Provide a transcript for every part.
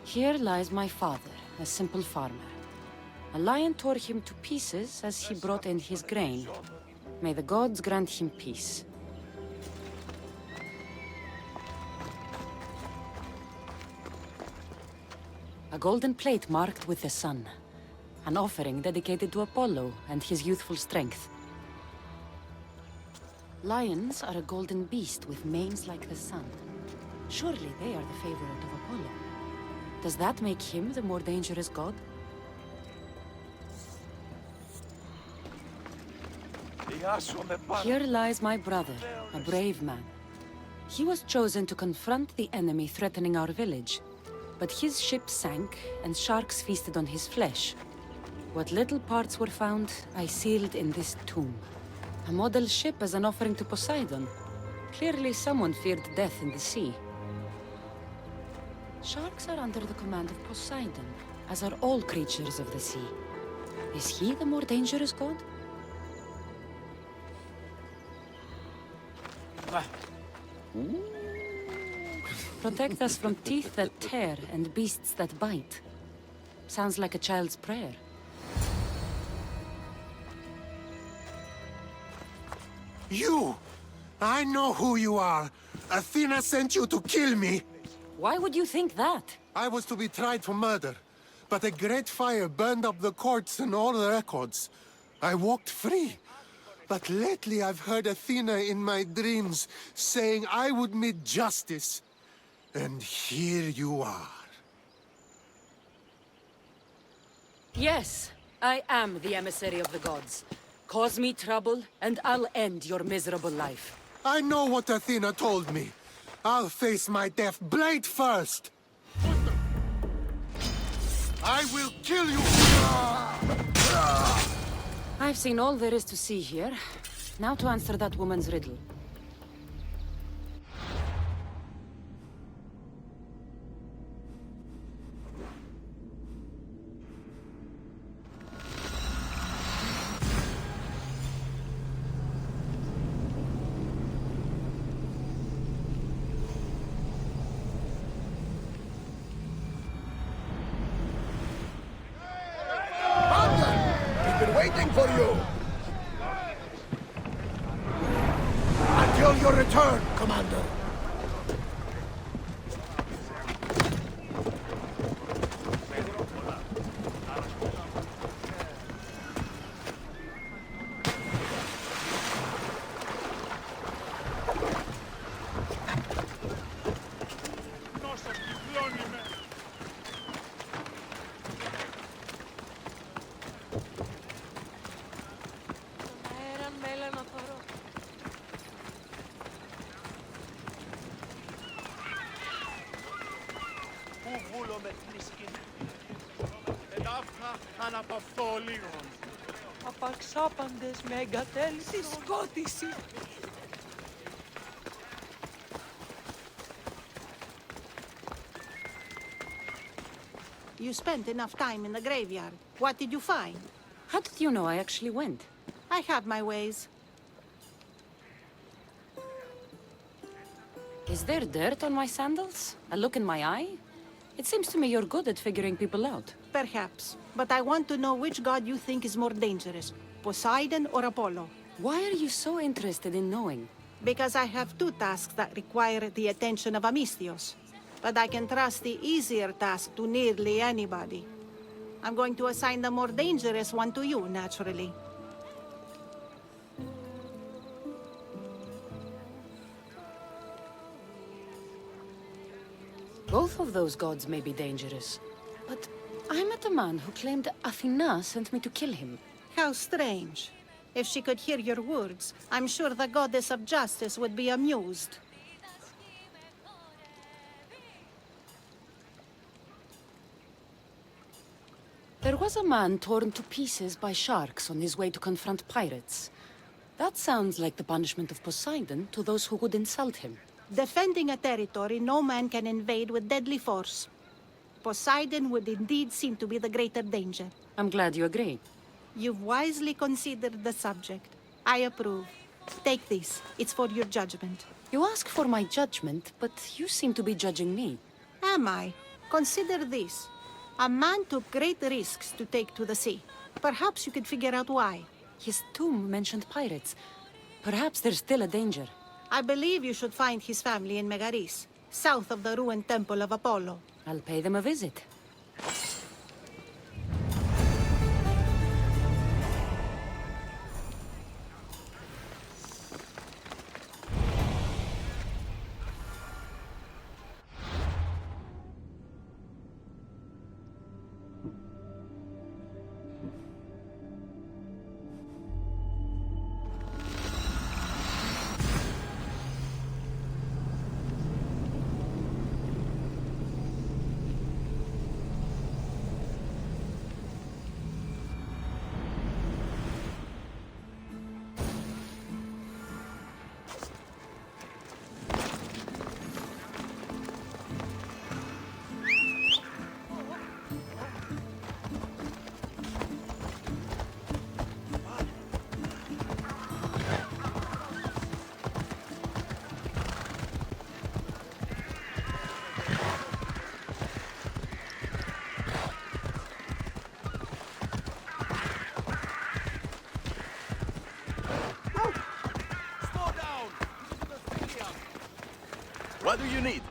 Here lies my father, a simple farmer. A lion tore him to pieces as he brought in his grain. May the gods grant him peace. A golden plate marked with the sun. An offering dedicated to Apollo and his youthful strength. Lions are a golden beast with manes like the sun. Surely they are the favorite of Apollo. Does that make him the more dangerous god? Here lies my brother, a brave man. He was chosen to confront the enemy threatening our village. But his ship sank, and sharks feasted on his flesh. What little parts were found, I sealed in this tomb. A model ship as an offering to Poseidon. Clearly someone feared death in the sea. Sharks are under the command of Poseidon, as are all creatures of the sea. Is he the more dangerous god? Protect us from teeth that tear and beasts that bite. Sounds like a child's prayer. You! I know who you are. Athena sent you to kill me. Why would you think that? I was to be tried for murder, but a great fire burned up the courts and all the records. I walked free. But lately I've heard Athena in my dreams saying I would meet justice. And here you are. Yes, I am the emissary of the gods. Cause me trouble, and I'll end your miserable life. I know what Athena told me. I'll face my death blade first. I will kill you! I've seen all there is to see here. Now to answer that woman's riddle. Waiting for you! Until your return, Commander! Απαξάπαντες με εγκατέλειψη σκότηση. You spent enough time in the graveyard. What did you find? How did you know I actually went? I have my ways. Is there dirt on my sandals? A look in my eye? It seems to me you're good at figuring people out. Perhaps. But I want to know which god you think is more dangerous, Poseidon or Apollo. Why are you so interested in knowing? Because I have two tasks that require the attention of Amistios. But I can trust the easier task to nearly anybody. I'm going to assign the more dangerous one to you, naturally. Both of those gods may be dangerous. But I met a man who claimed Athena sent me to kill him. How strange. If she could hear your words, I'm sure the goddess of justice would be amused. There was a man torn to pieces by sharks on his way to confront pirates. That sounds like the punishment of Poseidon to those who would insult him. Defending a territory no man can invade with deadly force. Poseidon would indeed seem to be the greater danger. I'm glad you agree. You've wisely considered the subject. I approve. Take this. It's for your judgment. You ask for my judgment, but you seem to be judging me. Am I? Consider this. A man took great risks to take to the sea. Perhaps you could figure out why. His tomb mentioned pirates. Perhaps there's still a danger. I believe you should find his family in Megaris, south of the ruined temple of Apollo. I'll pay them a visit. What do you need?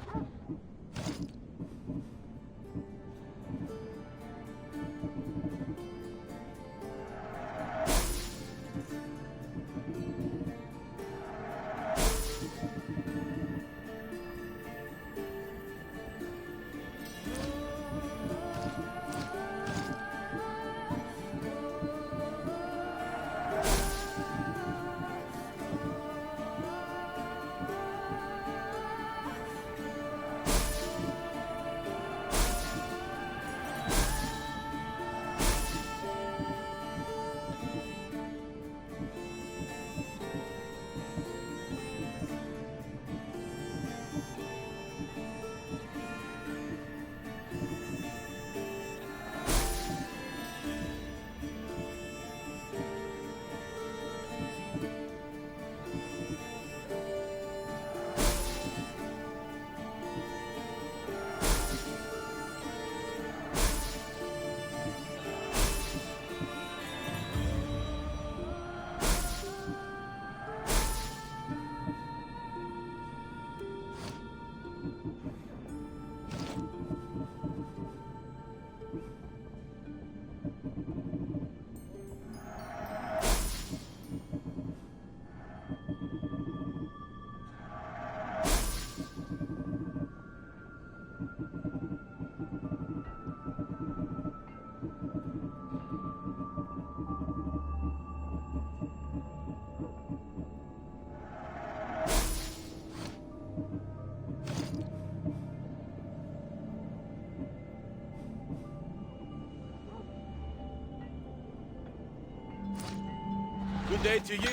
Good day to you.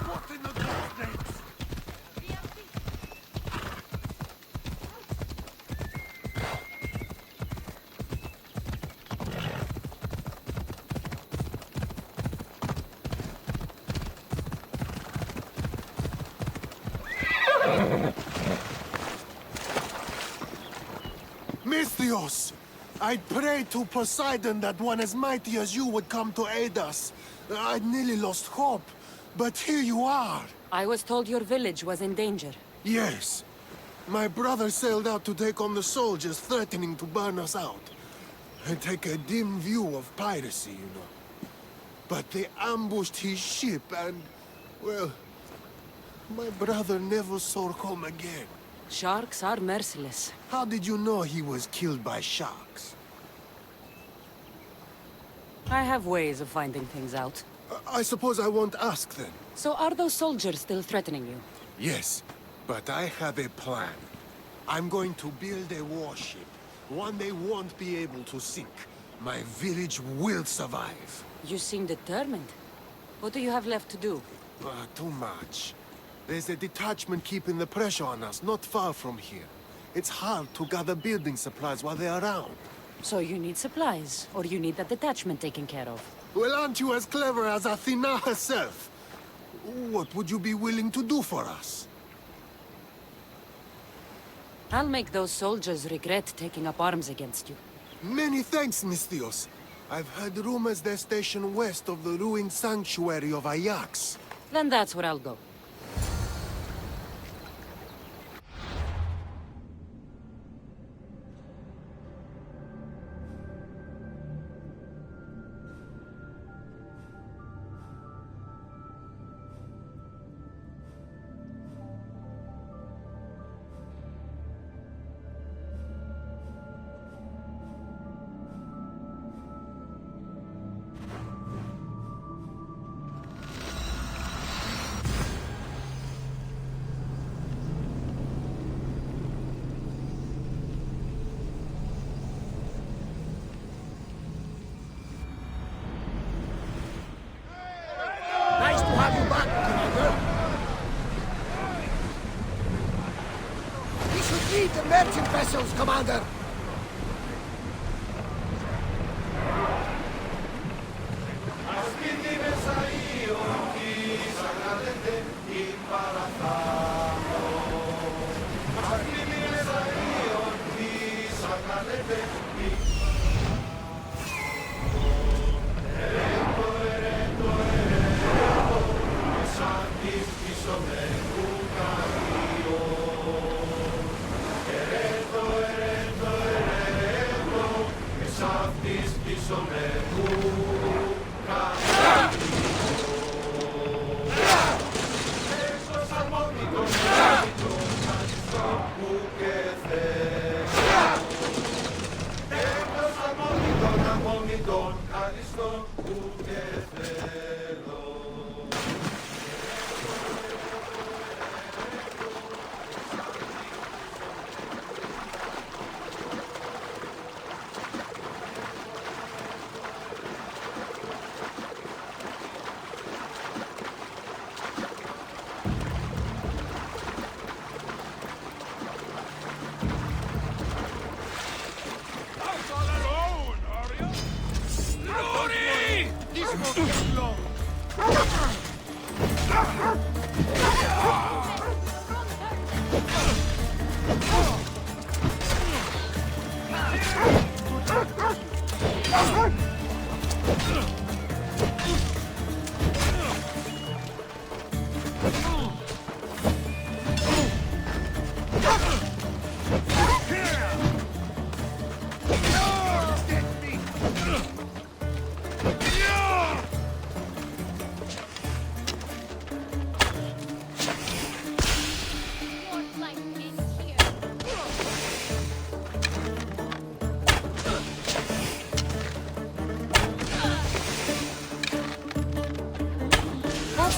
What in the darkness? Misthios! I prayed to Poseidon that one as mighty as you would come to aid us. I'd nearly lost hope, but here you are. I was told your village was in danger. Yes. My brother sailed out to take on the soldiers threatening to burn us out. I take a dim view of piracy, you know. But they ambushed his ship and, well, my brother never saw home again. Sharks are merciless. How did you know he was killed by sharks? I have ways of finding things out. I suppose I won't ask then. So are those soldiers still threatening you? Yes, but I have a plan. I'm going to build a warship. One they won't be able to sink. My village will survive. You seem determined. What do you have left to do? Too much. There's a detachment keeping the pressure on us, not far from here. It's hard to gather building supplies while they're around. So you need supplies, or you need that detachment taken care of. Well, aren't you as clever as Athena herself? What would you be willing to do for us? I'll make those soldiers regret taking up arms against you. Many thanks, Misthios. I've heard rumors they're stationed west of the ruined sanctuary of Ajax. Then that's where I'll go. Nice to have you back, Commander. We should lead the merchant vessels, Commander.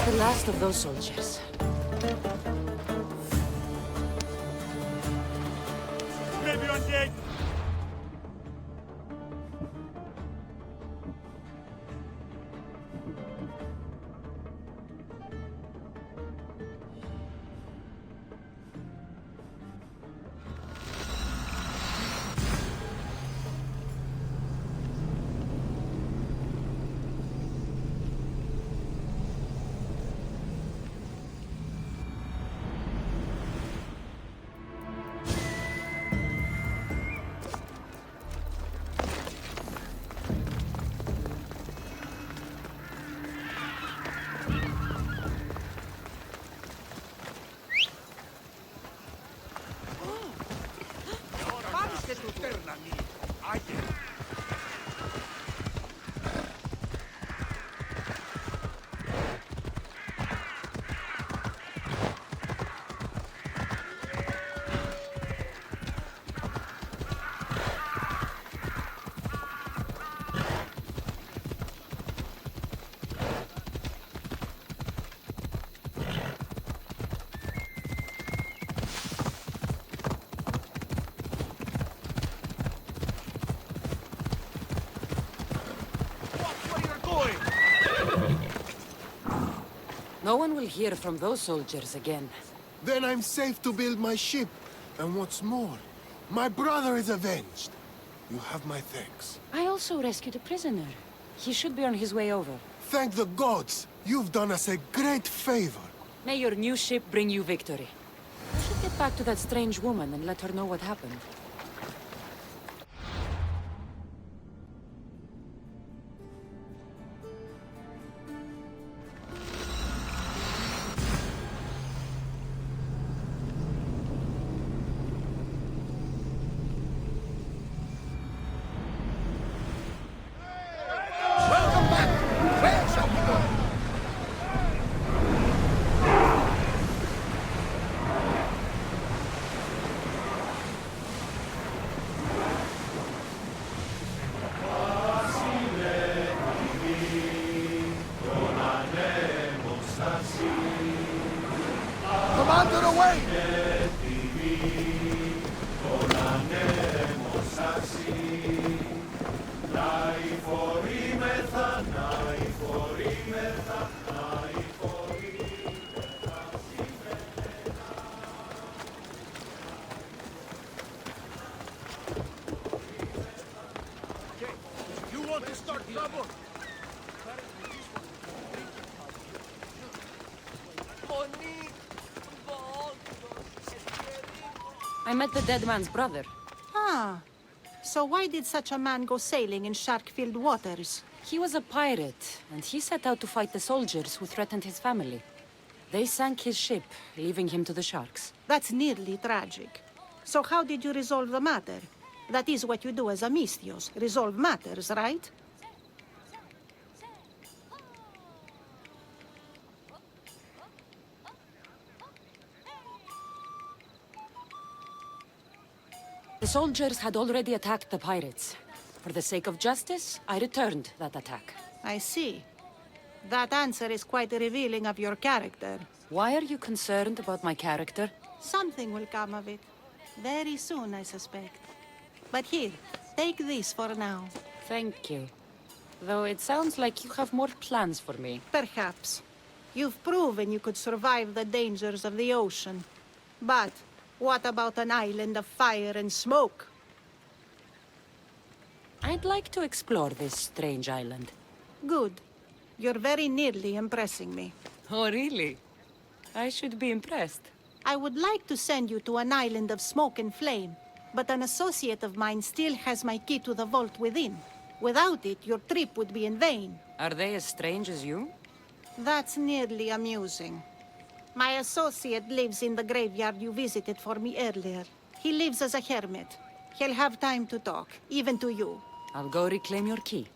The last of those soldiers. Maybe on deck. No one will hear from those soldiers again. Then I'm safe to build my ship. And what's more, my brother is avenged. You have my thanks. I also rescued a prisoner. He should be on his way over. Thank the gods! You've done us a great favor. May your new ship bring you victory. I should get back to that strange woman and let her know what happened. Welcome back! Where shall we go? Commander, away! You want to start trouble? I met the dead man's brother. Ah, so why did such a man go sailing in shark-filled waters? He was a pirate, and he set out to fight the soldiers who threatened his family. They sank his ship, leaving him to the sharks. That's nearly tragic. So how did you resolve the matter? That is what you do as a Misthios, resolve matters, right? The soldiers had already attacked the pirates. For the sake of justice, I returned that attack. I see. That answer is quite revealing of your character. Why are you concerned about my character? Something will come of it. Very soon, I suspect. But here, take this for now. Thank you. Though it sounds like you have more plans for me. Perhaps. You've proven you could survive the dangers of the ocean. But what about an island of fire and smoke? I'd like to explore this strange island. Good. You're very nearly impressing me. Oh, really? I should be impressed. I would like to send you to an island of smoke and flame, but an associate of mine still has my key to the vault within. Without it, your trip would be in vain. Are they as strange as you? That's nearly amusing. My associate lives in the graveyard you visited for me earlier. He lives as a hermit. He'll have time to talk, even to you. I'll go reclaim your key.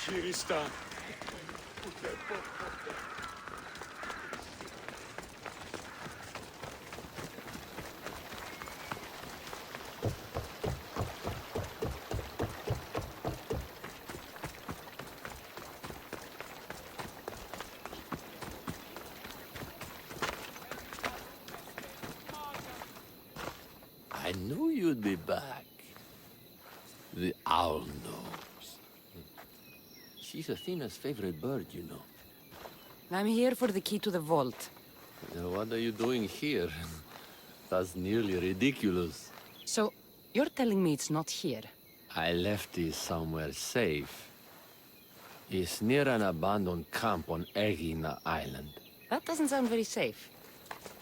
Χειριστά. I knew you'd be back. The owl knows. She's Athena's favorite bird, you know. I'm here for the key to the vault. Now, what are you doing here? That's nearly ridiculous. So, you're telling me it's not here? I left it somewhere safe. It's near an abandoned camp on Egina Island. That doesn't sound very safe.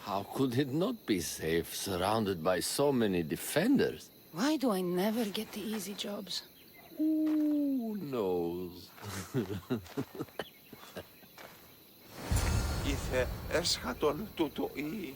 How could it not be safe, surrounded by so many defenders? Why do I never get the easy jobs? Ooh, Who knows? Ήθε έσχατον τούτο ή.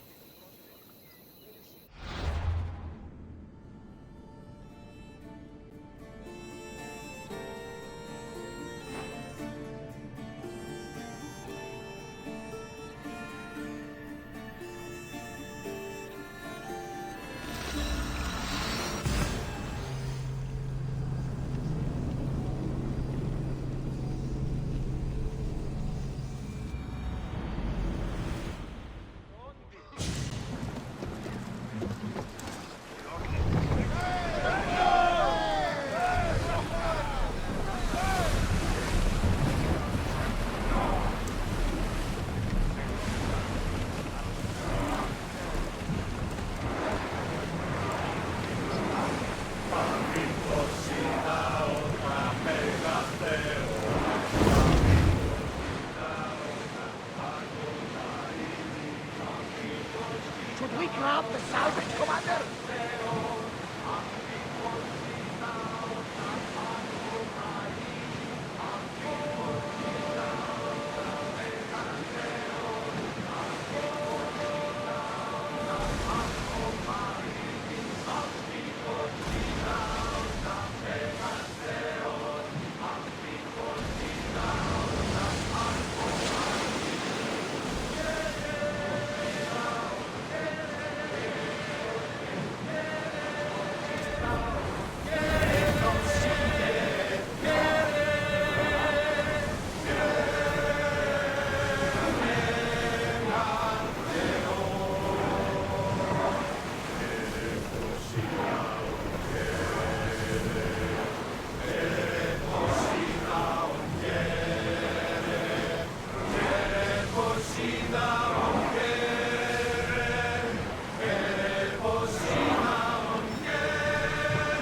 Should we grab the salvage, Commander?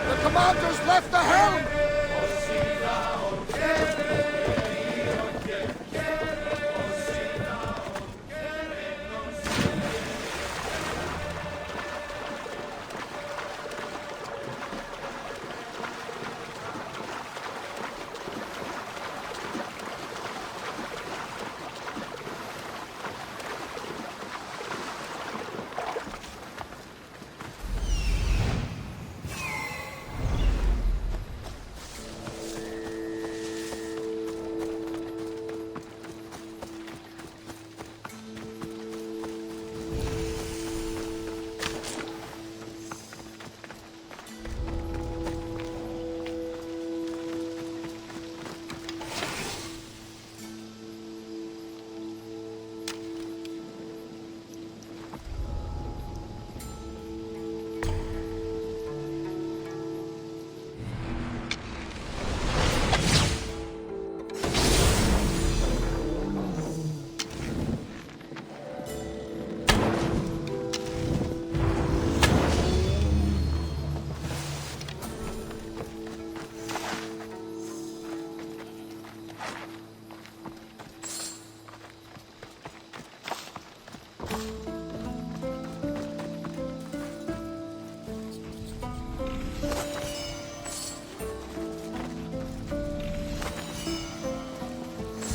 The commander's left the helm!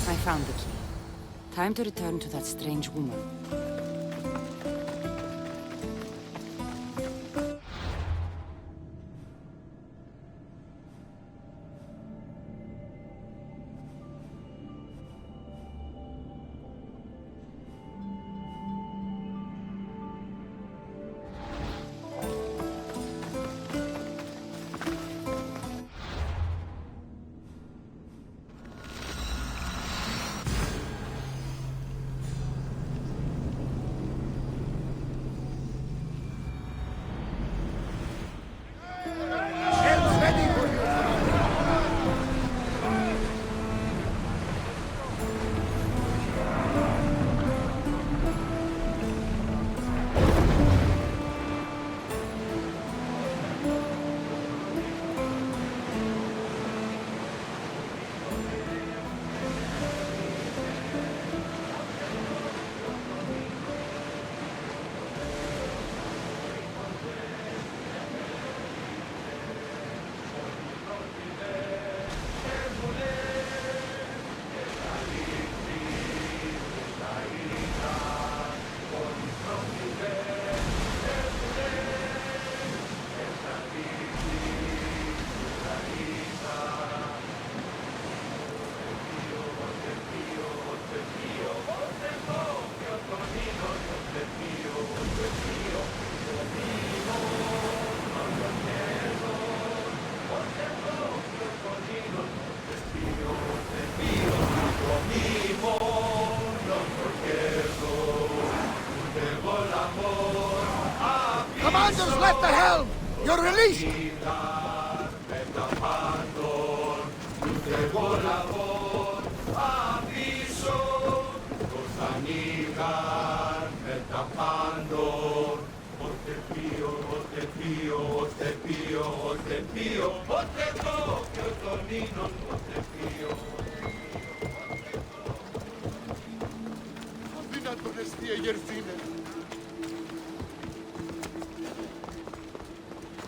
I found the key. Time to return to that strange woman. commander's left the helm! You're released!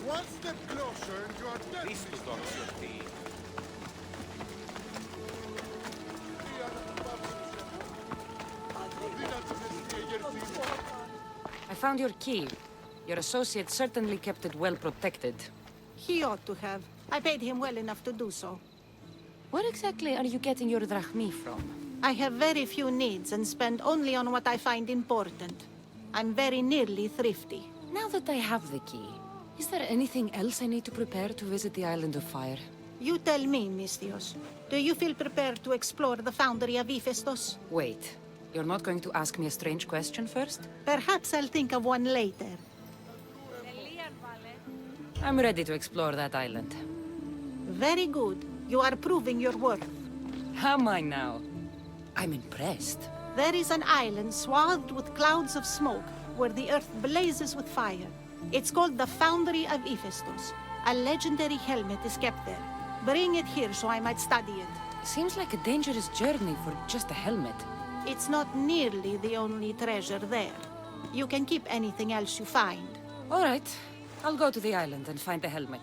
One step closer and you are dead. I found your key. Your associate certainly kept it well protected. He ought to have. I paid him well enough to do so. Where exactly are you getting your drachmi from? I have very few needs and spend only on what I find important. I'm very nearly thrifty. Now that I have the key, is there anything else I need to prepare to visit the Island of Fire? You tell me, Misthios. Do you feel prepared to explore the foundry of Hephaestus? Wait, you're not going to ask me a strange question first? Perhaps I'll think of one later. I'm ready to explore that island. Very good. You are proving your worth. Am I now? I'm impressed. There is an island swathed with clouds of smoke, where the earth blazes with fire. It's called the Foundry of Hephaestus. A legendary helmet is kept there. Bring it here so I might study it. Seems like a dangerous journey for just a helmet. It's not nearly the only treasure there. You can keep anything else you find. All right, I'll go to the island and find the helmet.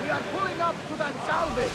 We are pulling up to that salvage!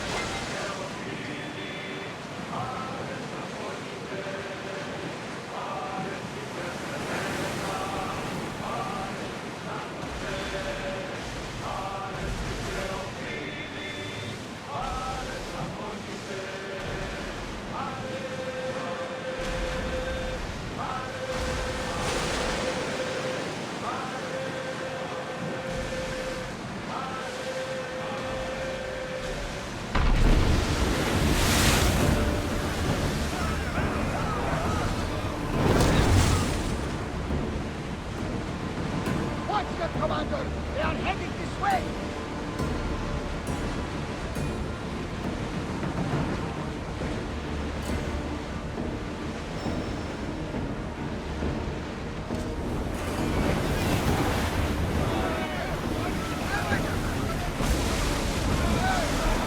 Commander! They are heading this way!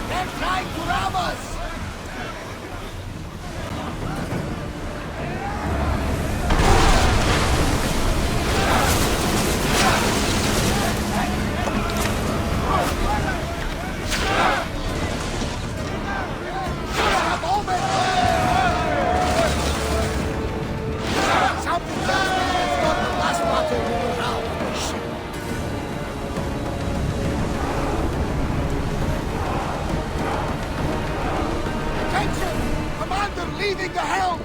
They're trying to rob us! Leaving the helm!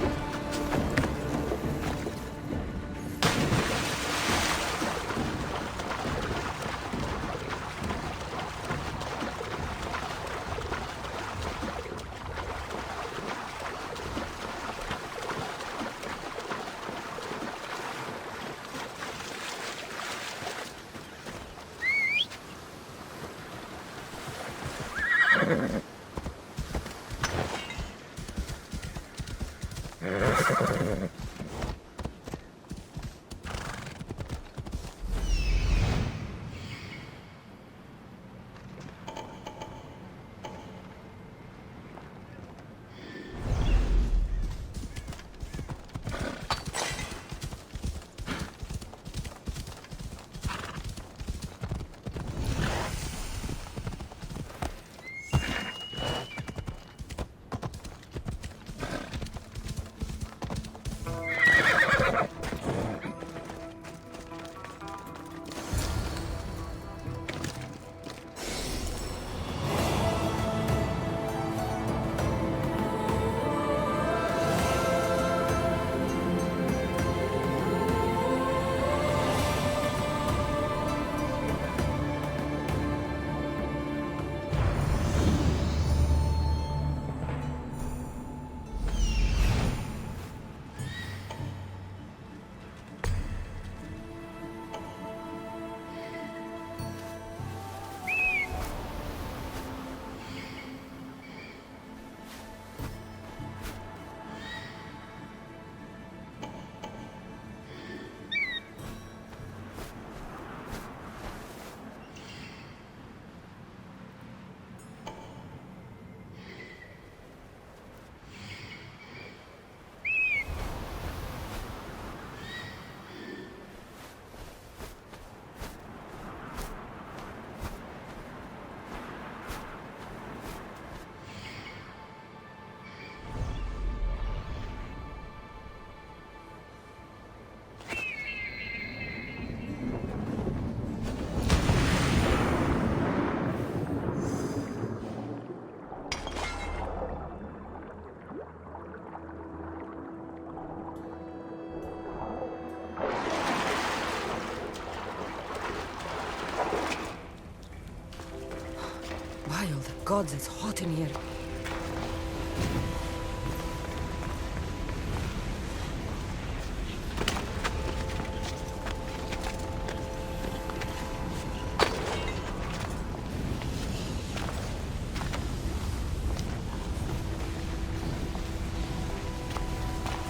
gods, it's hot in here.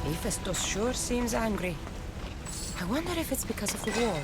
Hephaestus sure seems angry. I wonder if it's because of the war.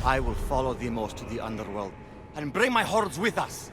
I will follow Demos to the underworld, and bring my hordes with us!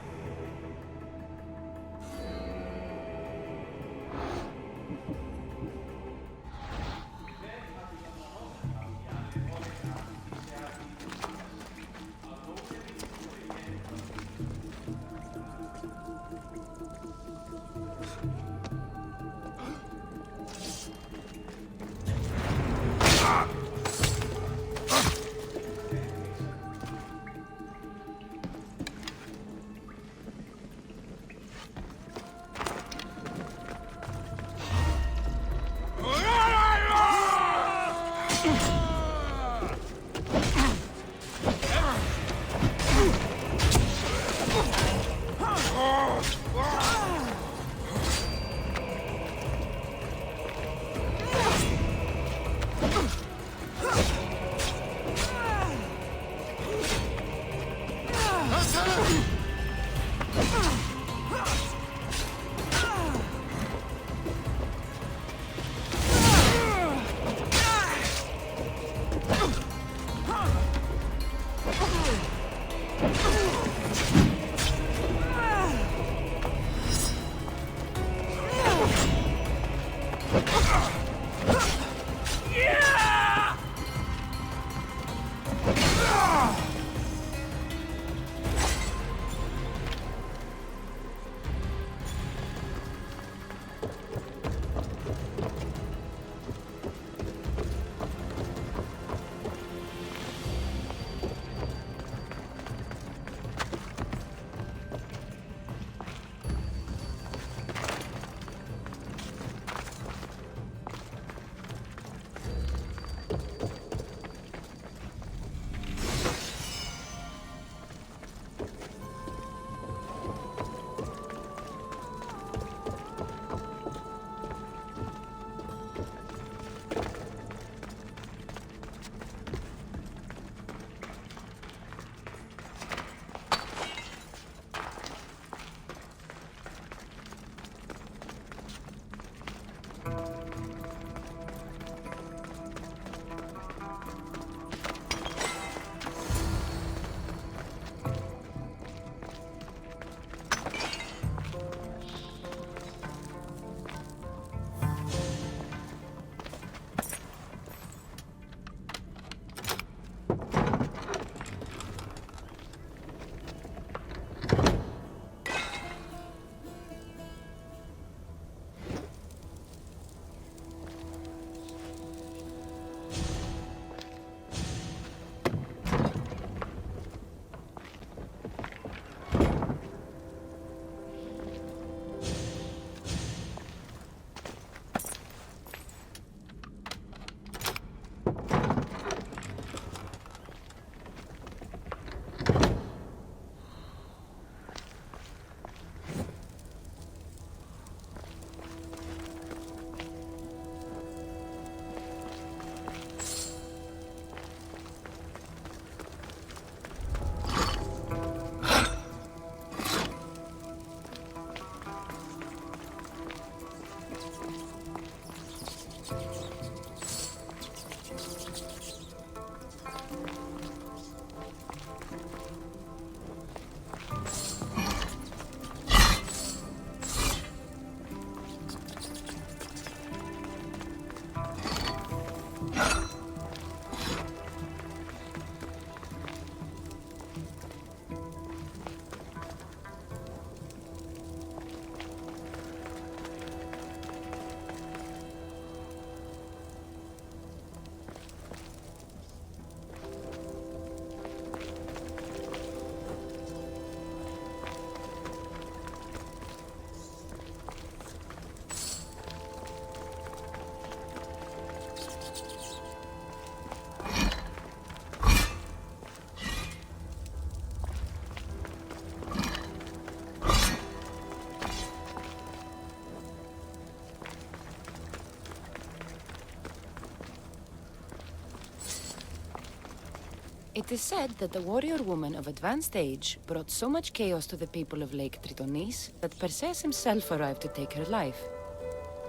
It is said that the warrior woman of advanced age brought so much chaos to the people of Lake Tritonis that Perseus himself arrived to take her life.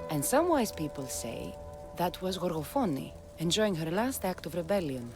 And some wise people say that was Gorgophone, enjoying her last act of rebellion.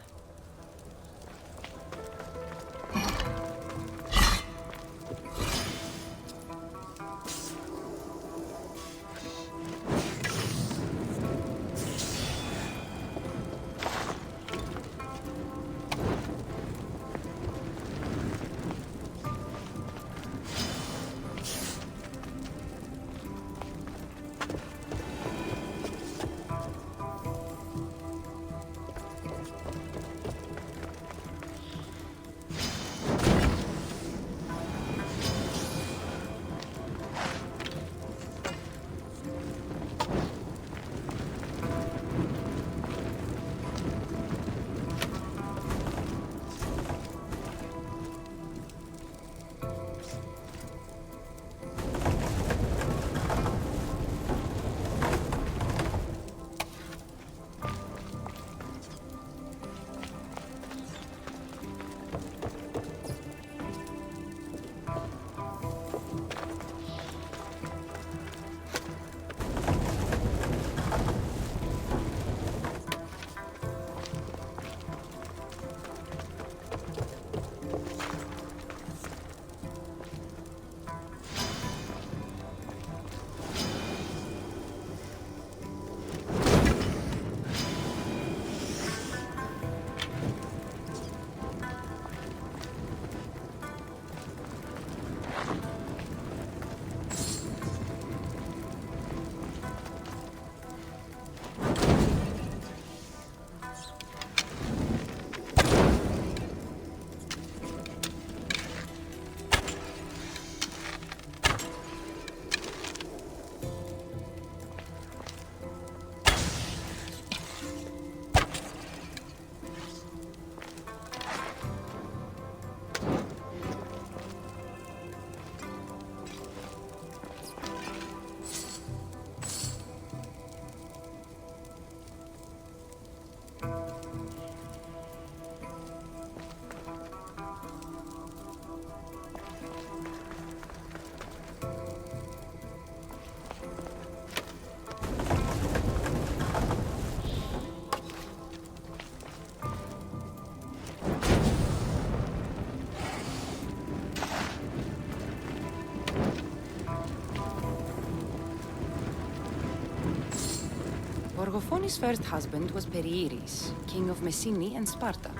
Gorgophone's first husband was Perieres, king of Messene and Sparta.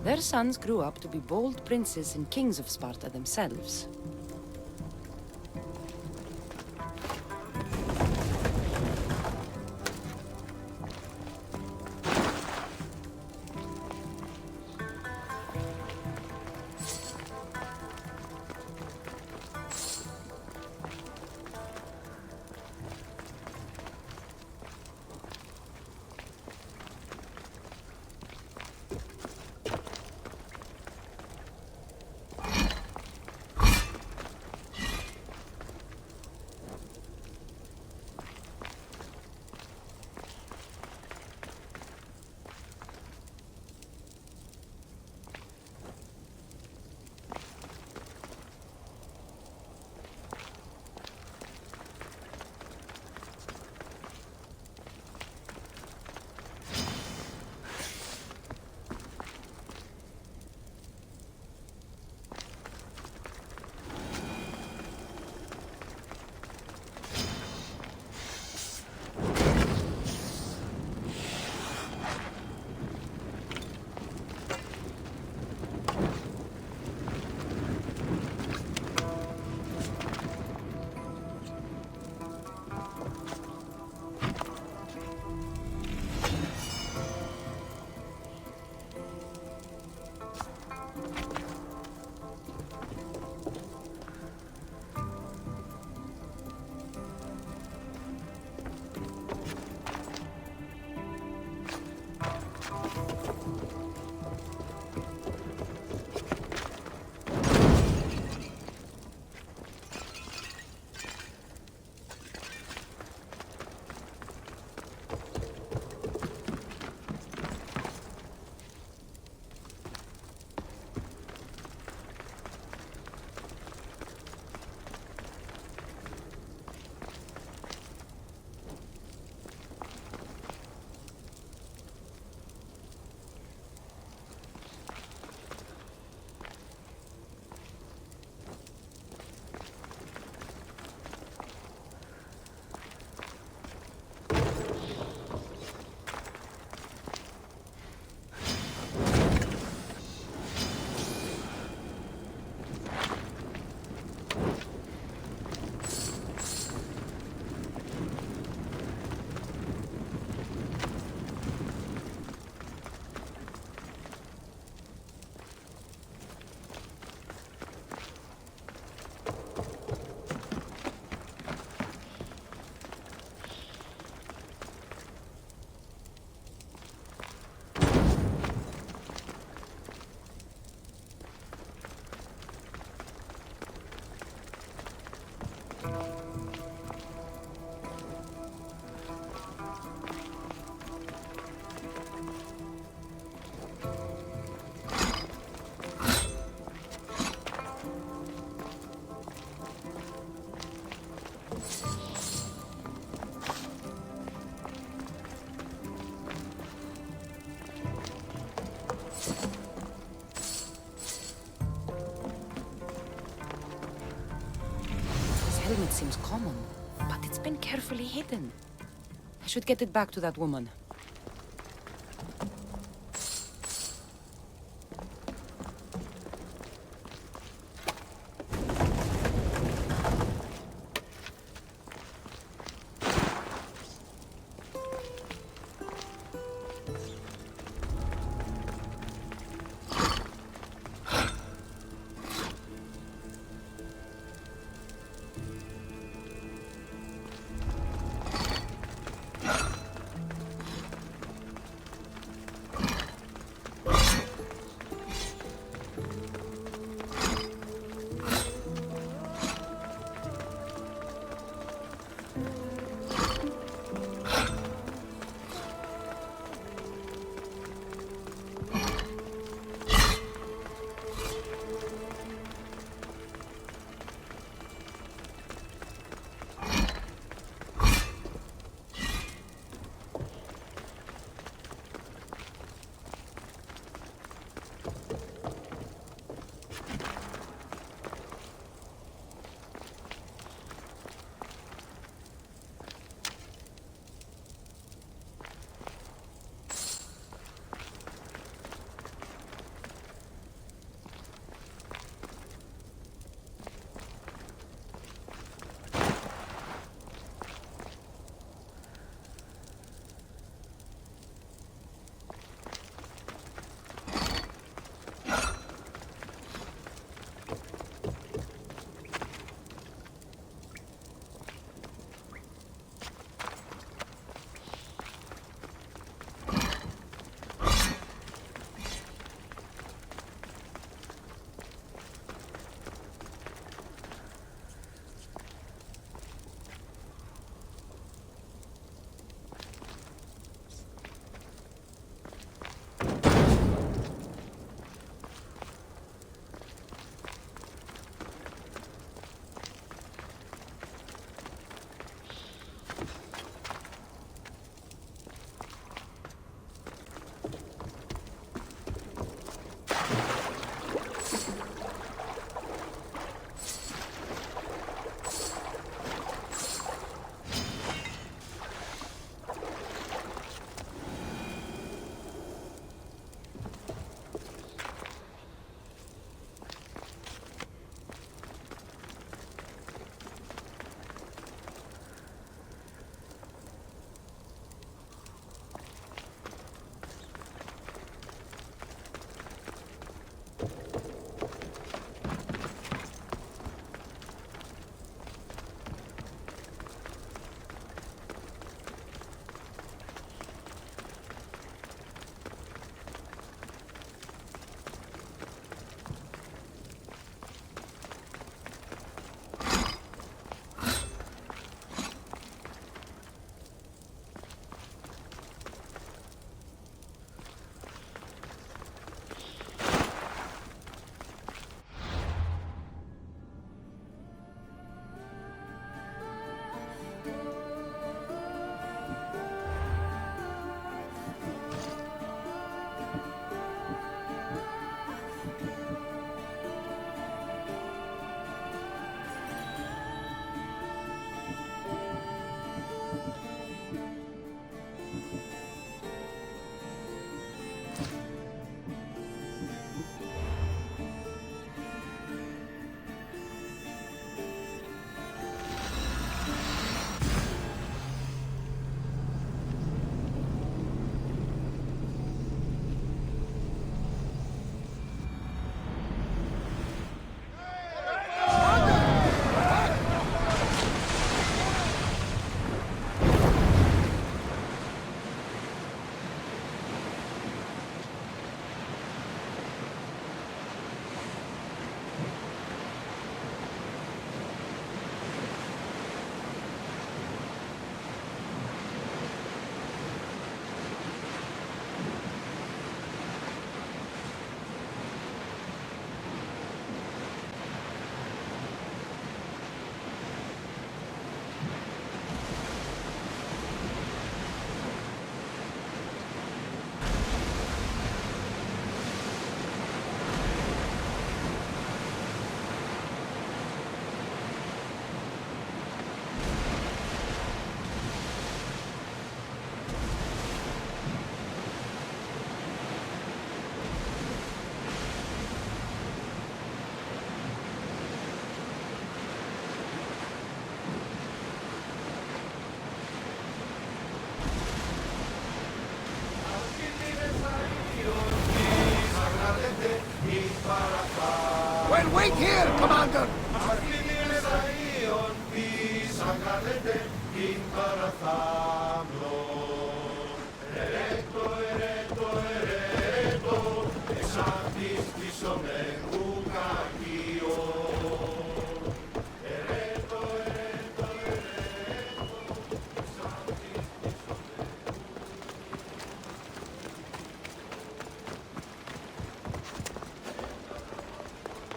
Their sons grew up to be bold princes and kings of Sparta themselves. helmet seems common, but it's been carefully hidden. I should get it back to that woman.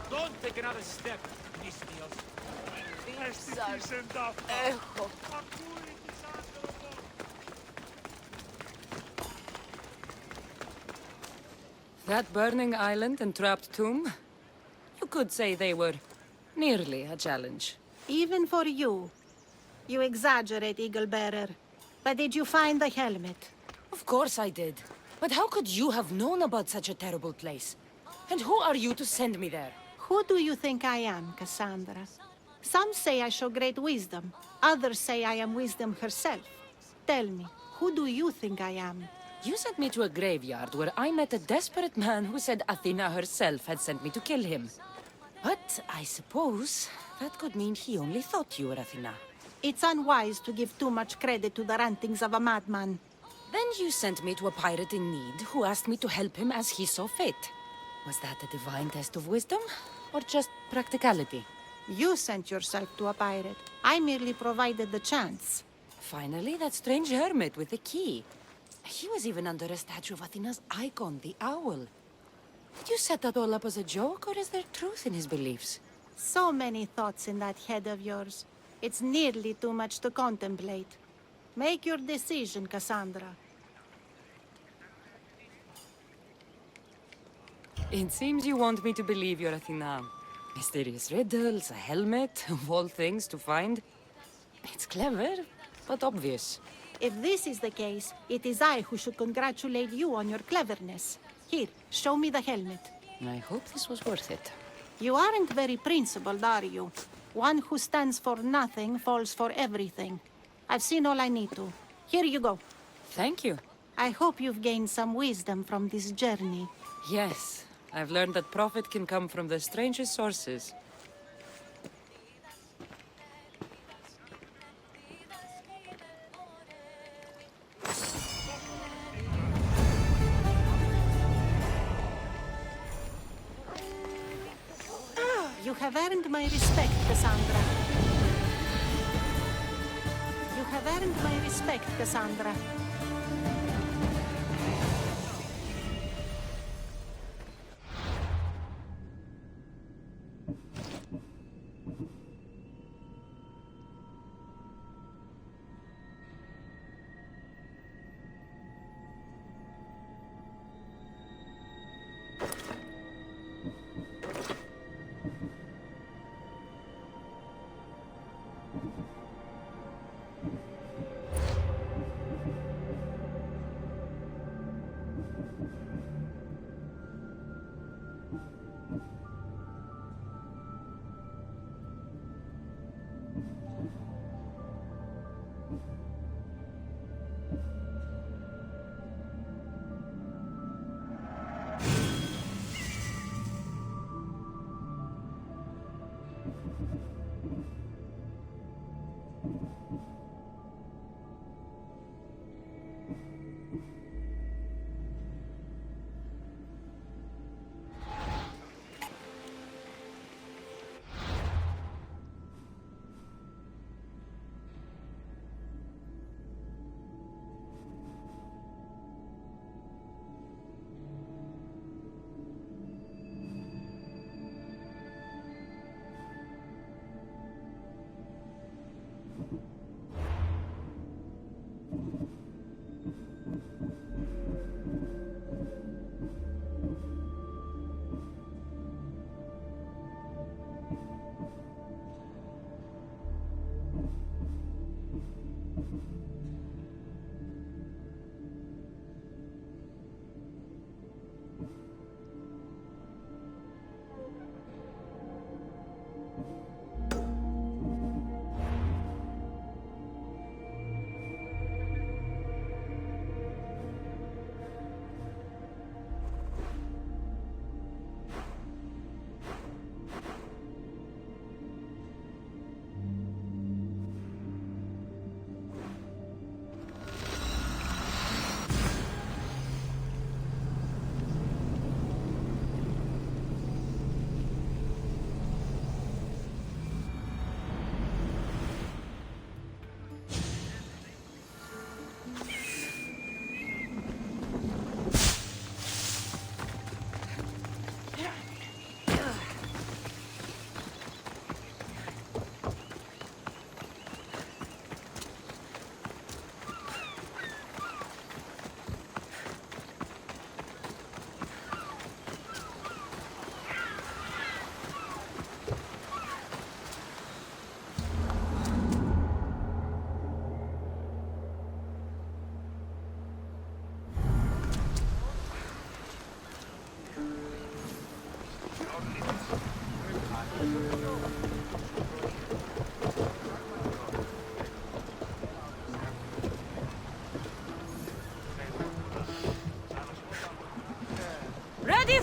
Don't take another step, Mistios. That burning island and trapped tomb? You could say they were nearly a challenge. Even for you. You exaggerate, Eagle Bearer. But did you find the helmet? Of course I did. But how could you have known about such a terrible place? And who are you to send me there? Who do you think I am, Kassandra? Some say I show great wisdom. Others say I am wisdom herself. Tell me, who do you think I am? You sent me to a graveyard where I met a desperate man who said Athena herself had sent me to kill him. But I suppose that could mean he only thought you were Athena. It's unwise to give too much credit to the rantings of a madman. Then you sent me to a pirate in need who asked me to help him as he saw fit. Was that a divine test of wisdom, or just practicality? You sent yourself to a pirate. I merely provided the chance. Finally, that strange hermit with the key. He was even under a statue of Athena's icon, the owl. Did you set that all up as a joke, or is there truth in his beliefs? So many thoughts in that head of yours. It's nearly too much to contemplate. Make your decision, Kassandra. It seems you want me to believe you're Athena. Mysterious riddles, a helmet, of all things to find. It's clever, but obvious. If this is the case, it is I who should congratulate you on your cleverness. Here, show me the helmet. I hope this was worth it. You aren't very principled, are you? One who stands for nothing falls for everything. I've seen all I need to. Here you go. Thank you. I hope you've gained some wisdom from this journey. Yes, I've learned that profit can come from the strangest sources. You have earned my respect, Kassandra. You have earned my respect, Kassandra.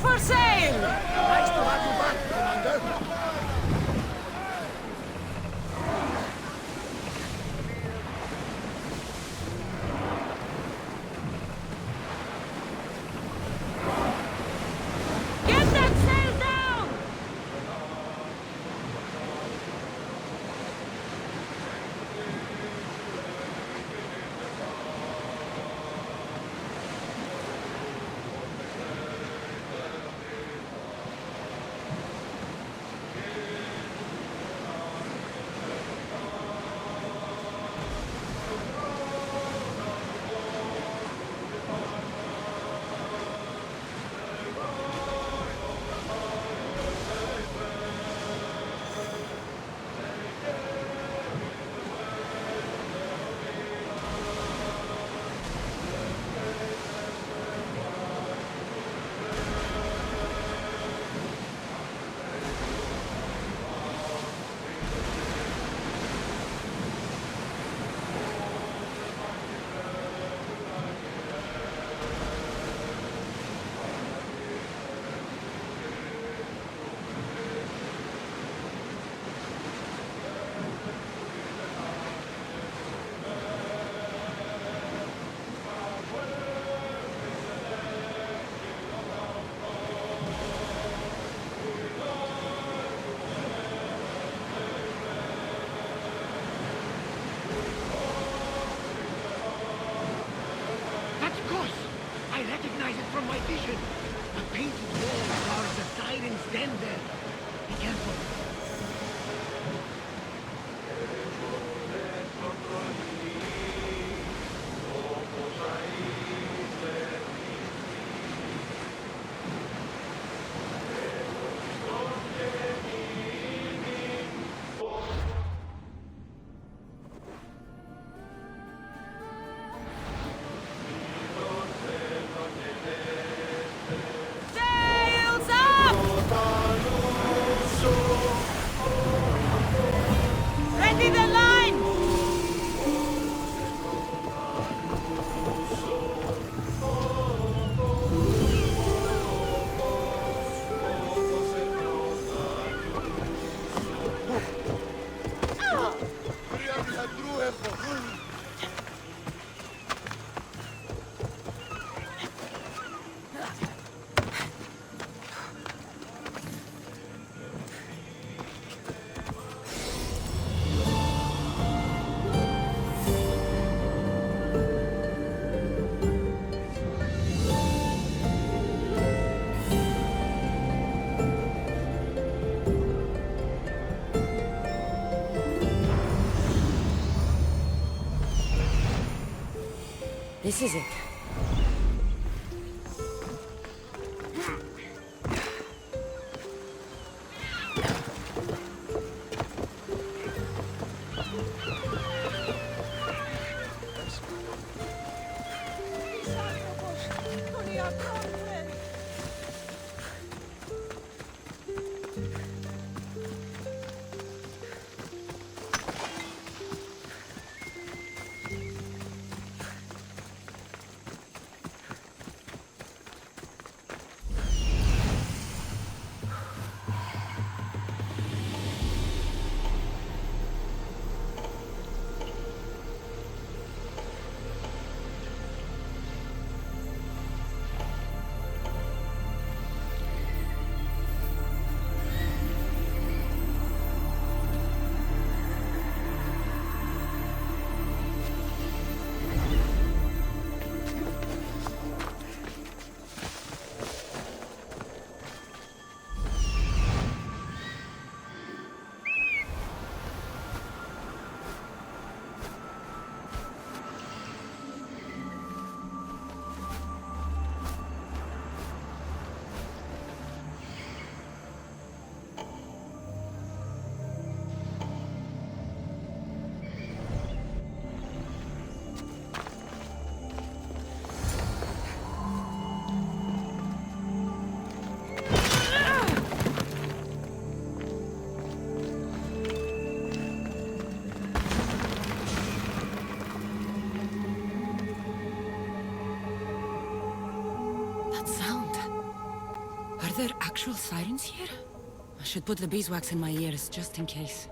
for sail! Nice to have you back, Commander. Get that sail down! That's Kos! I recognize it from my vision. A painted wall guards the Siren's den there. Be careful. Sails up! Ready the line! This is it. there actual sirens here? I should put the beeswax in my ears, just in case.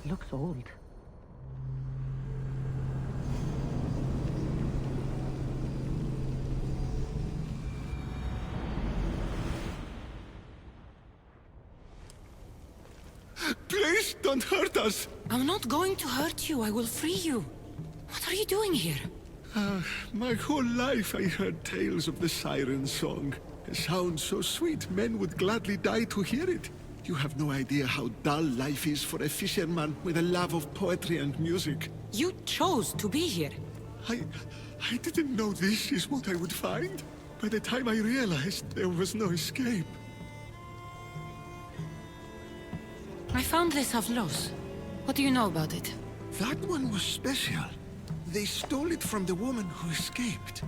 Looks old. Please don't hurt us! I'm not going to hurt you. I will free you. What are you doing here? My whole life I heard tales of the Siren song. A sound so sweet, men would gladly die to hear it. You have no idea how dull life is for a fisherman with a love of poetry and music. You chose to be here. I didn't know this is what I would find. By the time I realized there was no escape. I found this Avlos. What do you know about it? That one was special. They stole it from the woman who escaped.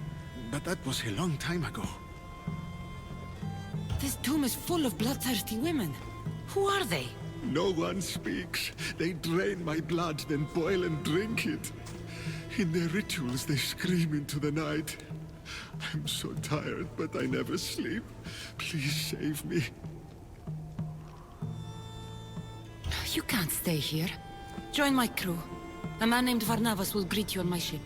But that was a long time ago. This tomb is full of bloodthirsty women. Who are they? No one speaks. They drain my blood, then boil and drink it. In their rituals, they scream into the night. I'm so tired, but I never sleep. Please save me. You can't stay here. Join my crew. A man named Varnavas will greet you on my ship.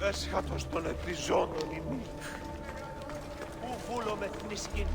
Έσχατος των επιζώντων ημί. Πού βούλο με θνίσκην.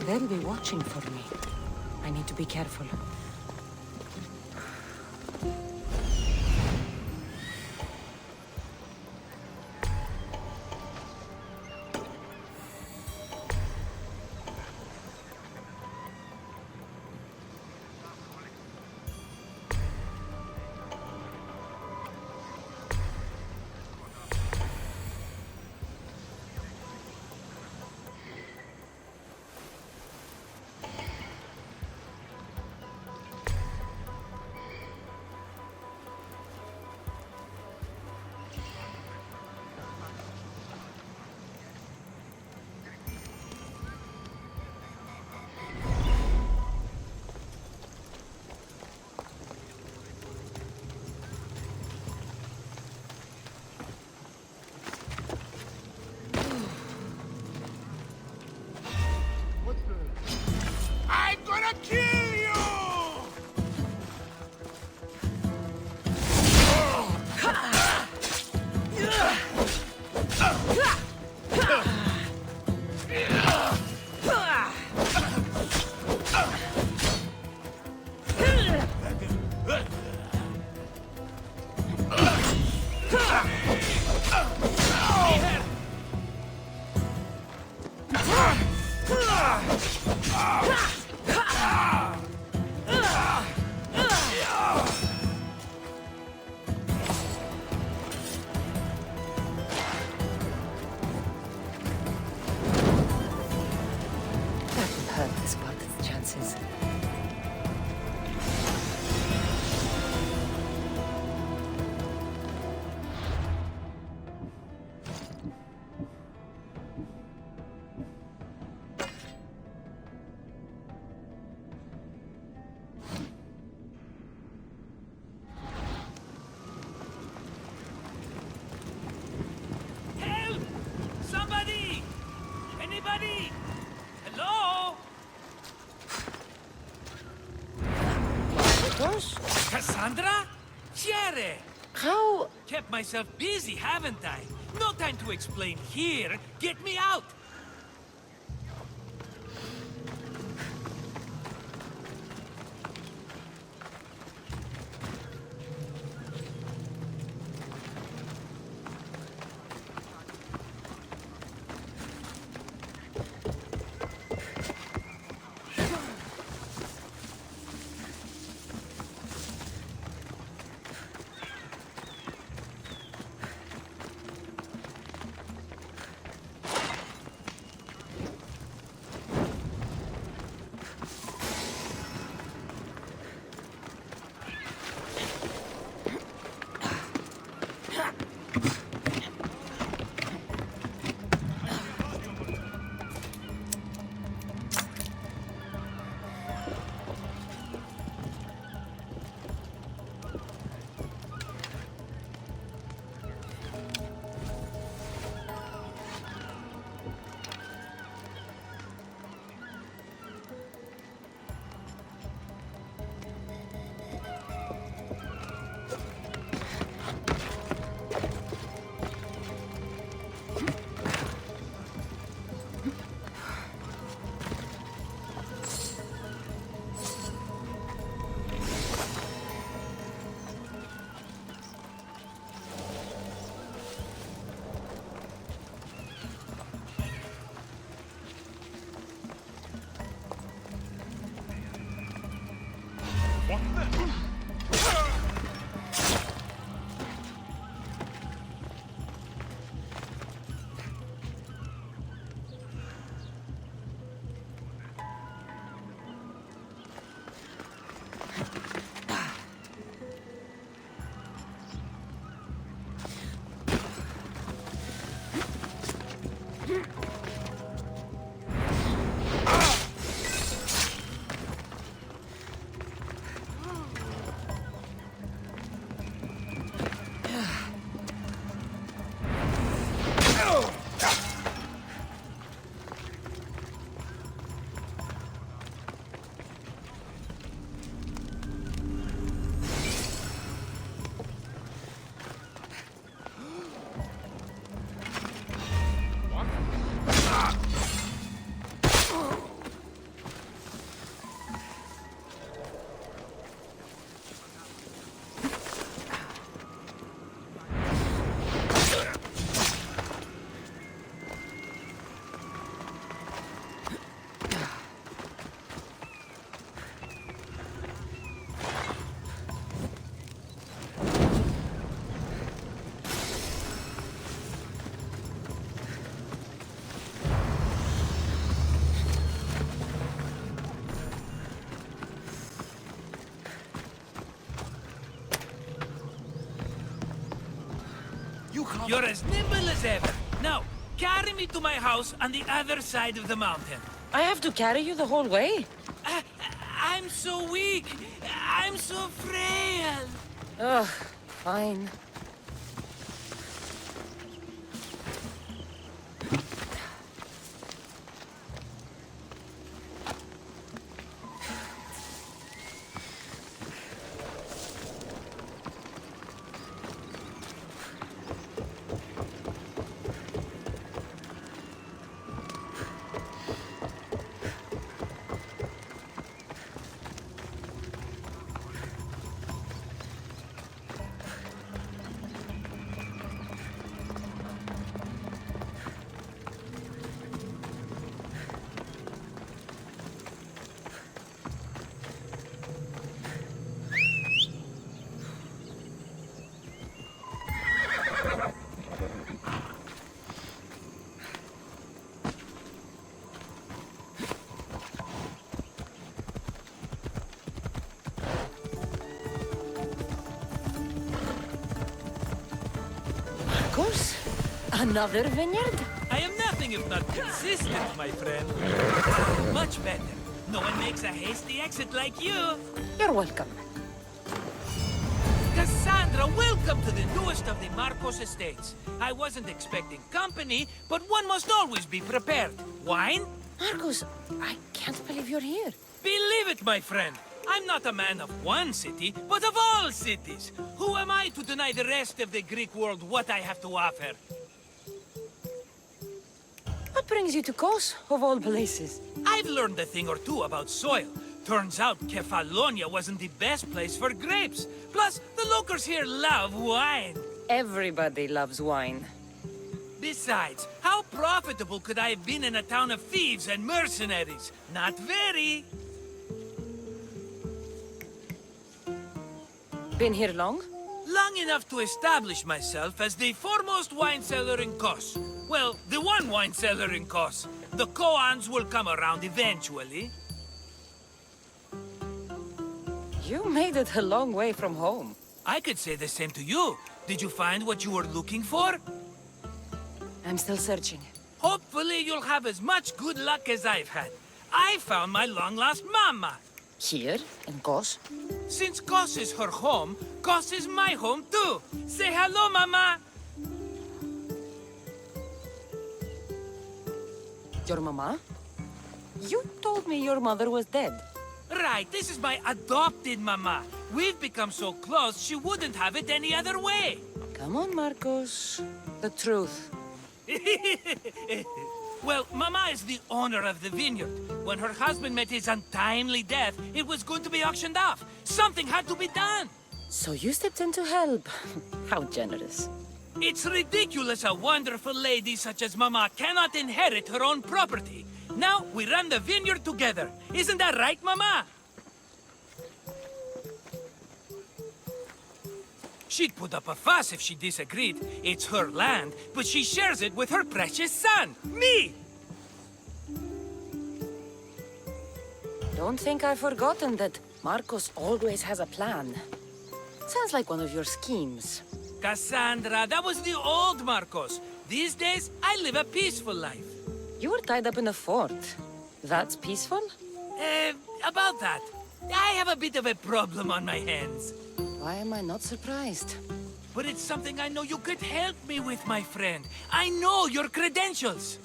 They'll be watching for me. I need to be careful. I'm gonna kill you! That will hurt the Spartan's chances. Help! Somebody! Anybody? Hello? Kassandra? Siren! How? Kept myself busy, haven't I? No time to explain here. Get me out! You're as nimble as ever. Now, carry me to my house on the other side of the mountain. I have to carry you the whole way? I'm so weak. I'm so frail. Ugh, fine. Marcos? Another vineyard? I am nothing if not consistent, my friend. Much better. No one makes a hasty exit like you. You're welcome. Kassandra, welcome to the newest of the Marcos estates. I wasn't expecting company, but one must always be prepared. Wine? Marcos, I can't believe you're here. Believe it, my friend. I'm not a man of one city, but of all cities. Who am I to deny the rest of the Greek world what I have to offer? What brings you to Kos, of all places? I've learned a thing or two about soil. Turns out Kefalonia wasn't the best place for grapes. Plus, the locals here love wine. Everybody loves wine. Besides, how profitable could I have been in a town of thieves and mercenaries? Not very. Been here long? Long enough to establish myself as the foremost wine seller in Kos. Well, the one wine seller in Kos. The koans will come around eventually. You made it a long way from home. I could say the same to you. Did you find what you were looking for? I'm still searching. Hopefully you'll have as much good luck as I've had. I found my long-lost mama. Here, in Kos? Since Kos is her home, Kos is my home too. Say hello, mama. Your mama? You told me your mother was dead. Right, this is my adopted mama. We've become so close, she wouldn't have it any other way. Come on, Marcos. The truth. Well, Mama is the owner of the vineyard. When her husband met his untimely death, it was going to be auctioned off. Something had to be done. So you stepped in to help. How generous. It's ridiculous a wonderful lady such as Mama cannot inherit her own property. Now we run the vineyard together. Isn't that right, Mama? She'd put up a fuss if she disagreed. It's her land, but she shares it with her precious son, me! Don't think I've forgotten that Marcos always has a plan. Sounds like one of your schemes. Kassandra, that was the old Marcos. These days, I live a peaceful life. You were tied up in a fort. That's peaceful? About that. I have a bit of a problem on my hands. Why am I not surprised? But it's something I know you could help me with, my friend. I know your credentials.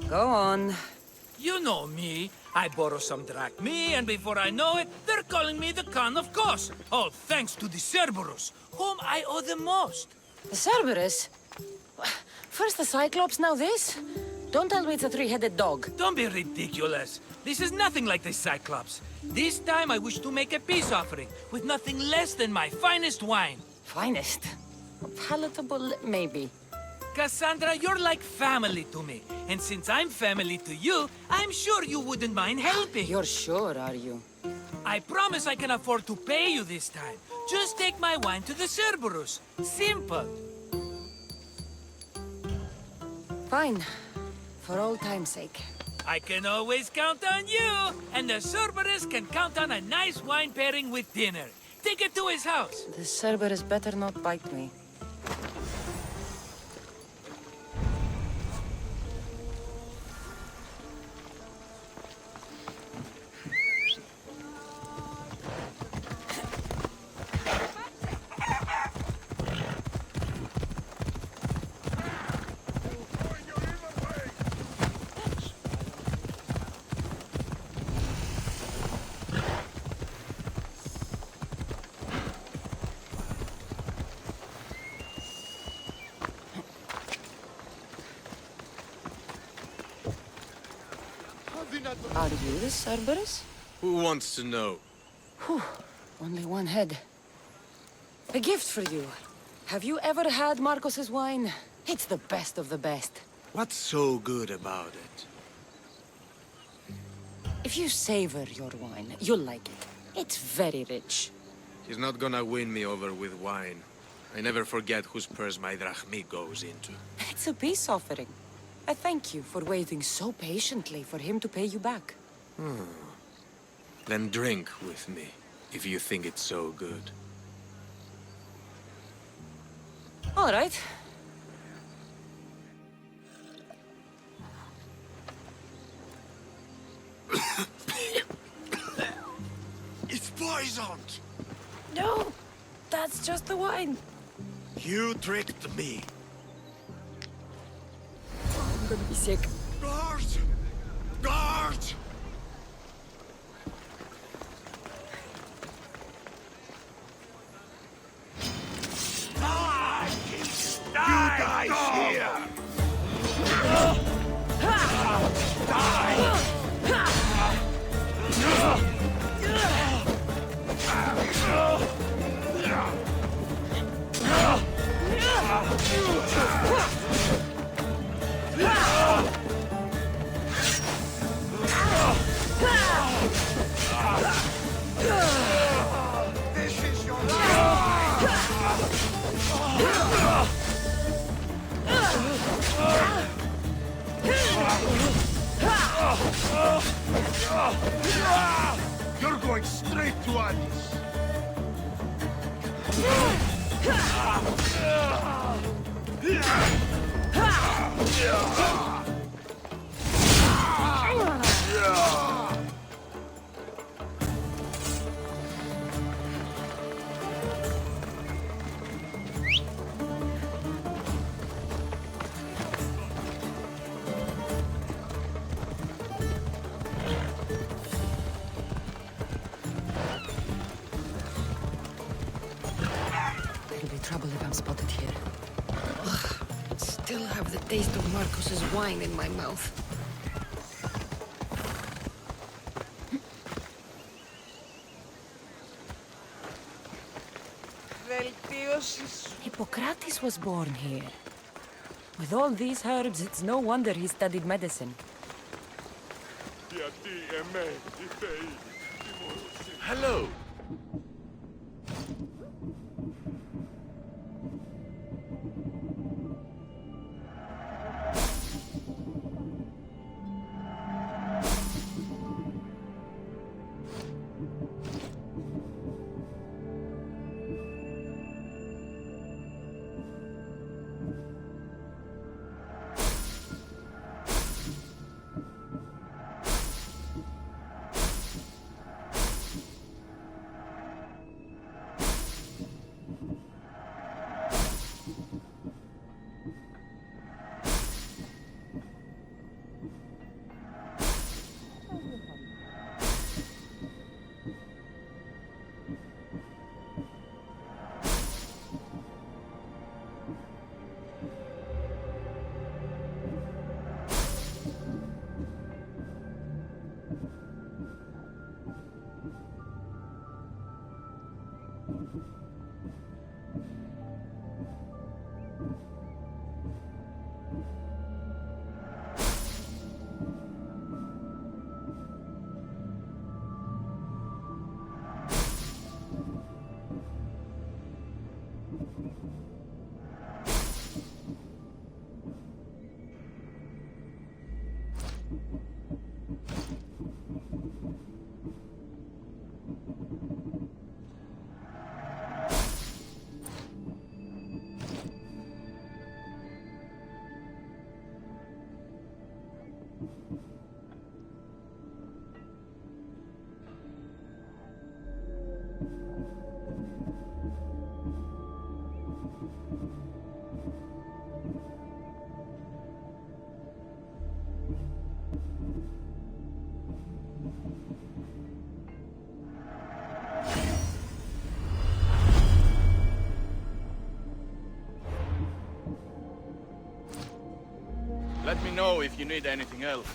Go on. You know me. I borrow some drachmae, and before I know it, they're calling me the Khan of Kos. All thanks to the Cerberus, whom I owe the most. The Cerberus? First the Cyclops, now this? Don't tell me it's a three-headed dog. Don't be ridiculous. This is nothing like the Cyclops. This time I wish to make a peace offering, with nothing less than my finest wine. Finest? Palatable, maybe. Kassandra, you're like family to me. And since I'm family to you, I'm sure you wouldn't mind helping. You're sure, are you? I promise I can afford to pay you this time. Just take my wine to the Cerberus. Simple. Fine. For old time's sake. I can always count on you. And the Cerberus can count on a nice wine pairing with dinner. Take it to his house. The Cerberus better not bite me. Are you the Cerberus? Who wants to know? Whew, only one head. A gift for you. Have you ever had Marcos's wine? It's the best of the best. What's so good about it? If you savor your wine, you'll like it. It's very rich. He's not gonna win me over with wine. I never forget whose purse my drachmi goes into. It's a peace offering. I thank you for waiting so patiently for him to pay you back. Then drink with me, if you think it's so good. All right. It's poisoned! No, that's just the wine. You tricked me. I'm gonna be sick. Guard! Guard! Die! You die here! This is your You're going straight to Odyssey. There'll be trouble if I'm spotted here. Ugh, still have the taste of Marcos's wine in my mouth. Hippocrates was born here. With all these herbs, it's no wonder he studied medicine. Hello. Let me know if you need anything else.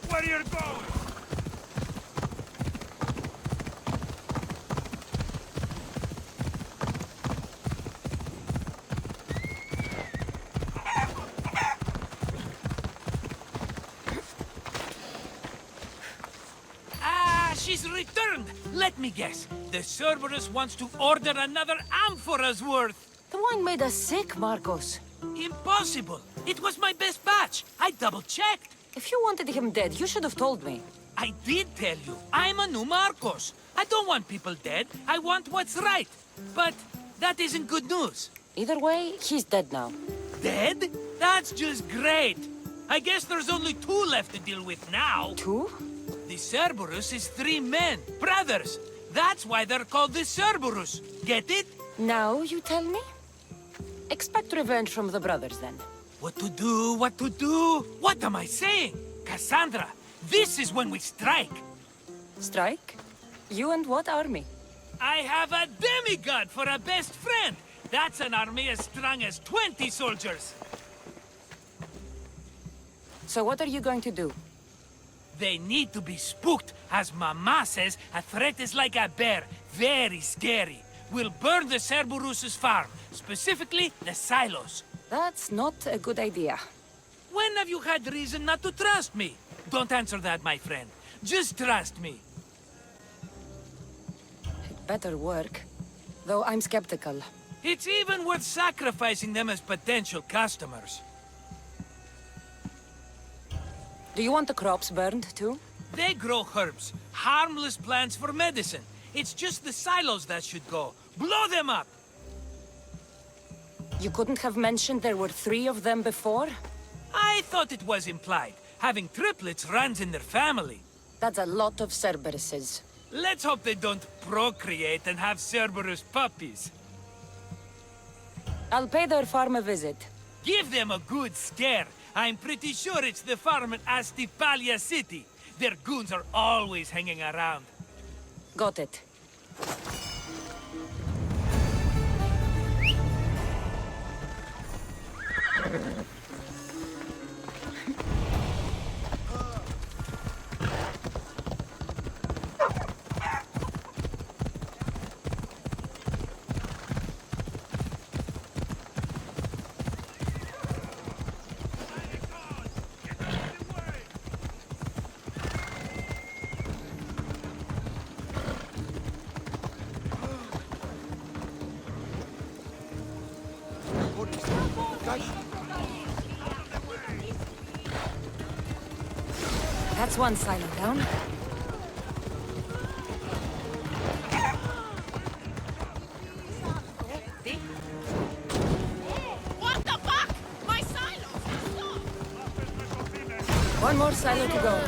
Where you're going? She's returned! Let me guess. The Cerberus wants to order another amphora's worth. The wine made us sick, Marcos. Impossible! It was my best batch. I double-checked. If you wanted him dead, you should have told me. I did tell you. I'm a new Marcos. I don't want people dead. I want what's right. But that isn't good news. Either way, he's dead now. Dead? That's just great. I guess there's only 2 left to deal with now. 2? The Cerberus is 3 men, brothers. That's why they're called the Cerberus. Get it? Now you tell me? Expect revenge from the brothers, then. What to do, what to do? What am I saying? Kassandra, this is when we strike. Strike? You and what army? I have a demigod for a best friend. That's an army as strong as 20 soldiers. So what are you going to do? They need to be spooked. As Mama says, a threat is like a bear. Very scary. We'll burn the Cerberus's farm, specifically the silos. That's not a good idea. When have you had reason not to trust me? Don't answer that, my friend. Just trust me. It better work. Though I'm skeptical. It's even worth sacrificing them as potential customers. Do you want the crops burned, too? They grow herbs, harmless plants for medicine. It's just the silos that should go. Blow them up! You couldn't have mentioned there were 3 of them before? I thought it was implied. Having triplets runs in their family. That's a lot of Cerberuses. Let's hope they don't procreate and have Cerberus puppies. I'll pay their farm a visit. Give them a good scare. I'm pretty sure it's the farm in Astipalia City. Their goons are always hanging around. Got it. That's one silo down. What the fuck? My silos! One more silo to go.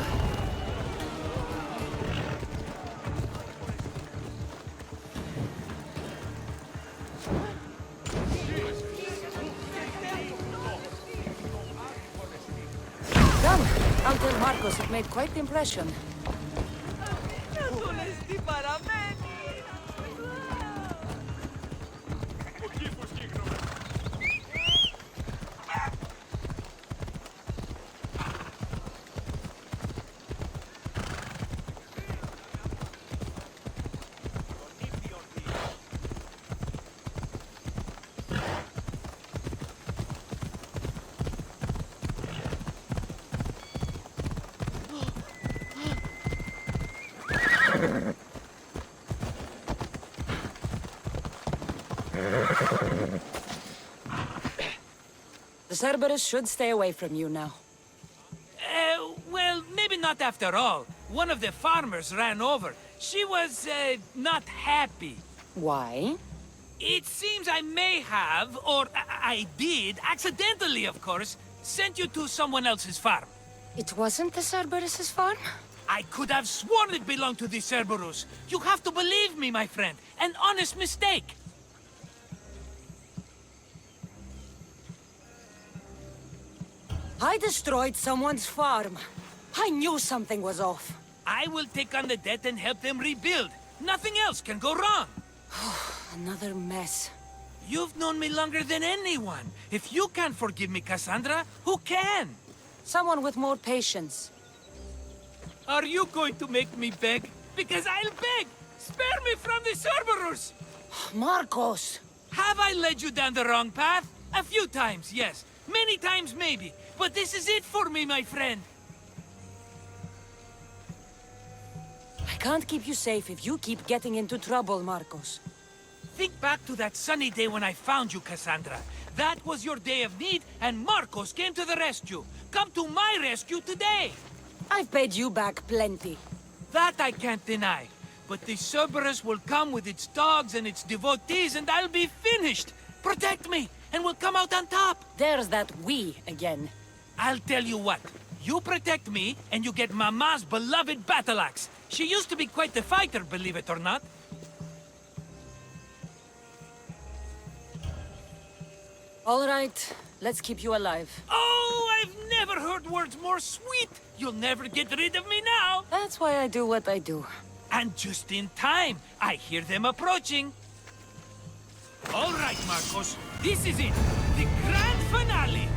Done. I'll tell Marcos it made quite the impression. The Cerberus should stay away from you now. Well, maybe not after all. One of the farmers ran over. She was, not happy. Why? It seems I may have, or I did, accidentally of course, sent you to someone else's farm. It wasn't the Cerberus's farm? I could have sworn it belonged to the Cerberus. You have to believe me, my friend. An honest mistake. I destroyed someone's farm. I knew something was off. I will take on the debt and help them rebuild. Nothing else can go wrong. Another mess. You've known me longer than anyone. If you can't forgive me, Kassandra, who can? Someone with more patience. Are you going to make me beg? Because I'll beg! Spare me from the Cerberus! Marcos! Have I led you down the wrong path? A few times, yes. Many times, maybe. But this is it for me, my friend. I can't keep you safe if you keep getting into trouble, Marcos. Think back to that sunny day when I found you, Kassandra. That was your day of need, and Marcos came to the rescue. Come to my rescue today! I've paid you back plenty. That I can't deny. But the Cerberus will come with its dogs and its devotees, and I'll be finished! Protect me, and we'll come out on top! There's that we again. I'll tell you what. You protect me, and you get Mama's beloved battle axe. She used to be quite the fighter, believe it or not. All right, let's keep you alive. Oh, I've never heard words more sweet! You'll never get rid of me now! That's why I do what I do. And just in time, I hear them approaching. All right, Marcos, this is it. The grand finale.